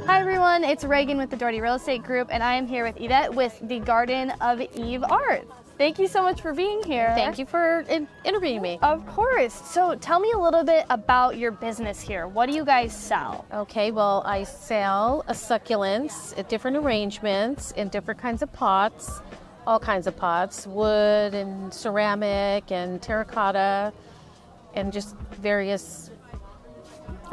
Hi everyone, it's Reagan with the Doherty Real Estate Group, and I am here with Yvette with the Garden of Eve Art. Thank you so much for being here. Thank you for interviewing me. Of course. So tell me a little bit about your business here. What do you guys sell? Okay, well, I sell succulents at different arrangements in different kinds of pots, all kinds of pots, wood and ceramic and terracotta, and just various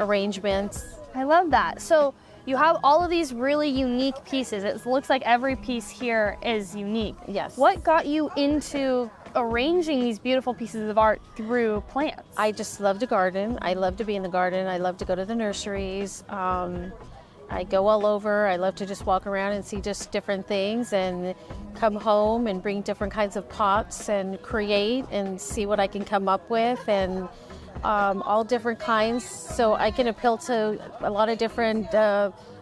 arrangements. I love that. So you have all of these really unique pieces. It looks like every piece here is unique. Yes. What got you into arranging these beautiful pieces of art through plants? I just love to garden. I love to be in the garden. I love to go to the nurseries. I go all over. I love to just walk around and see just different things and come home and bring different kinds of pots and create and see what I can come up with, and all different kinds, so I can appeal to a lot of different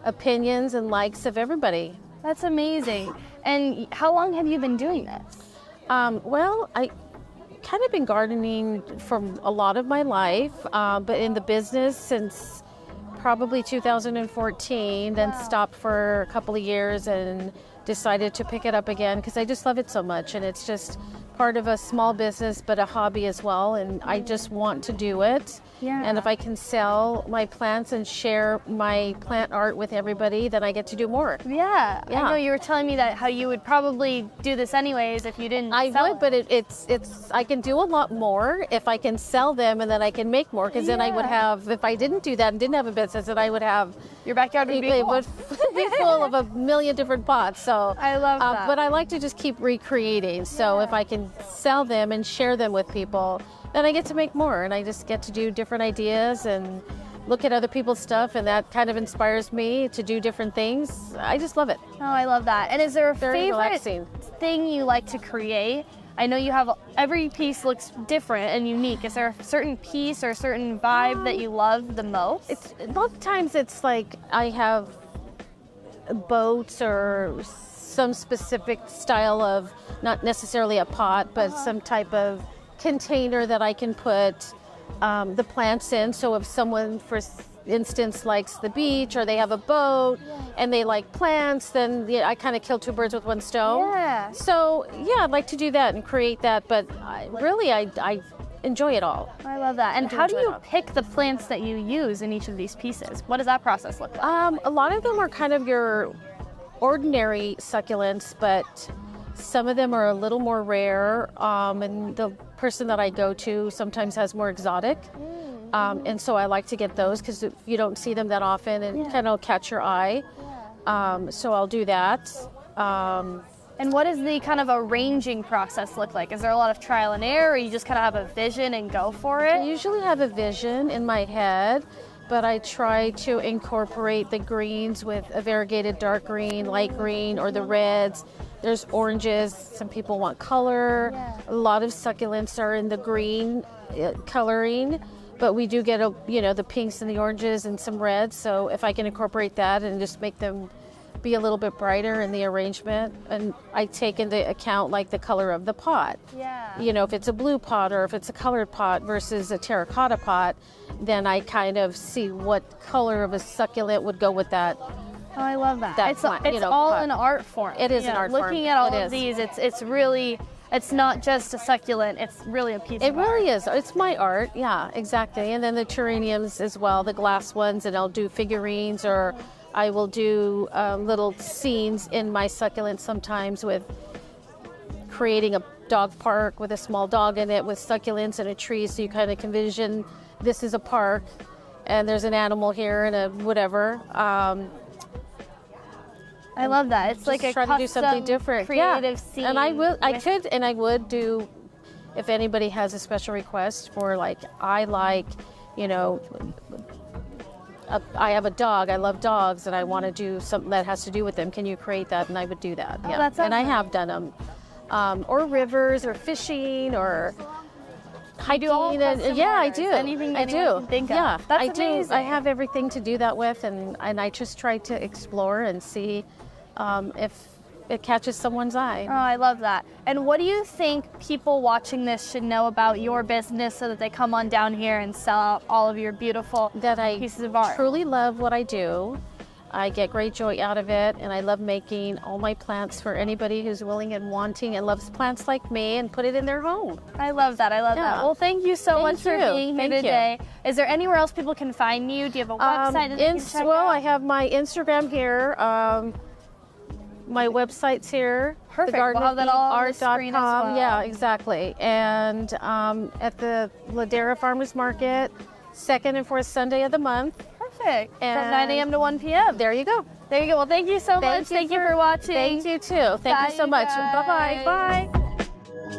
opinions and likes of everybody. That's amazing. And how long have you been doing this? Well, I kind of been gardening for a lot of my life, but in the business since probably 2014, then stopped for a couple of years and decided to pick it up again because I just love it so much, and it's just part of a small business but a hobby as well, and I just want to do it. Yeah. And if I can sell my plants and share my plant art with everybody, then I get to do more. Yeah. Yeah. I know you were telling me that how you would probably do this anyways if you didn't I sell would, but it's I can do a lot more if I can sell them, and then I can make more, because then I would have, if I didn't do that and didn't have a business, then I would have, your backyard would be it full. would be full of a million different pots. So I love that. But I like to just keep recreating. So if I can sell them and share them with people, then I get to make more, and I just get to do different ideas and look at other people's stuff, and that kind of inspires me to do different things. I just love it. Oh, I love that. And is there a Very favorite relaxing thing you like to create? I know you have, every piece looks different and unique. Is there a certain piece or a certain vibe that you love the most? It's a lot of times it's like I have boats or some specific style of, not necessarily a pot, but some type of container that I can put the plants in. So if someone, for instance, likes the beach, or they have a boat and they like plants, then I kind of kill two birds with one stone. Yeah. So yeah, I'd like to do that and create that, but I enjoy it all. I love that. And do how do enjoy you that. pick the plants that you use in each of these pieces? What does that process look like? A lot of them are kind of your ordinary succulents, but some of them are a little more rare, and the person that I go to sometimes has more exotic, and so I like to get those because you don't see them that often, and kind of catch your eye. So I'll do that. And what does the kind of arranging process look like? Is there a lot of trial and error, or you just kind of have a vision and go for I it? usually have a vision in my head, but I try to incorporate the greens with a variegated dark green, light green, or the reds. There's oranges. Some people want color. A lot of succulents are in the green coloring, but we do get the pinks and the oranges and some reds. So if I can incorporate that and just make them be a little bit brighter in the arrangement, and I take into account like the color of the pot. Yeah. If it's a blue pot or if it's a colored pot versus a terracotta pot, then I kind of see what color of a succulent would go with that. Oh, I love that. It's all pot. an art form. It is an art form. Looking at all It of is. these, it's really, it's not just a succulent, it's really a piece It of art. really is. It's my art. Yeah, exactly. And then the terrariums as well, the glass ones, and I'll do figurines, or I will do little scenes in my succulents sometimes, with creating a dog park with a small dog in it with succulents and a tree, so you kind of can envision this is a park and there's an animal here and a whatever. I love that. It's like a try to do something different. creative scene. And I would do, if anybody has a special request for, like, I have a dog, I love dogs, and I want to do something that has to do with them. Can you create that? And I would do that. Yeah. That's and I awesome. have done them. Or rivers, or fishing, or hiking. all custom Yeah, I art. do. Anything I anyone do. can think of. Yeah, That's I do. amazing. I have everything to do that with, and I just try to explore and see it catches someone's eye. Oh, I love that. And what do you think people watching this should know about your business so that they come on down here and sell out all of your beautiful That I pieces of art? truly love what I do. I get great joy out of it, and I love making all my plants for anybody who's willing and wanting and loves plants like me and put it in their home. I love that. I love that. Yeah. Well, thank you so much for you. being here Thank you. today. Is there anywhere else people can find you? Do you have a website that they can check Well, out? I have my Instagram here. My website's here. Perfect. We'll have that all on the screen as well. Yeah, exactly. And at the Ladera Farmers Market, second and fourth Sunday of the month. Perfect. From And 9 a.m. to 1 p.m. There you go. There you go. Well, thank you so much. Thank you for watching. Thank you too. Thank Bye, you so you much. guys. Bye-bye. Bye.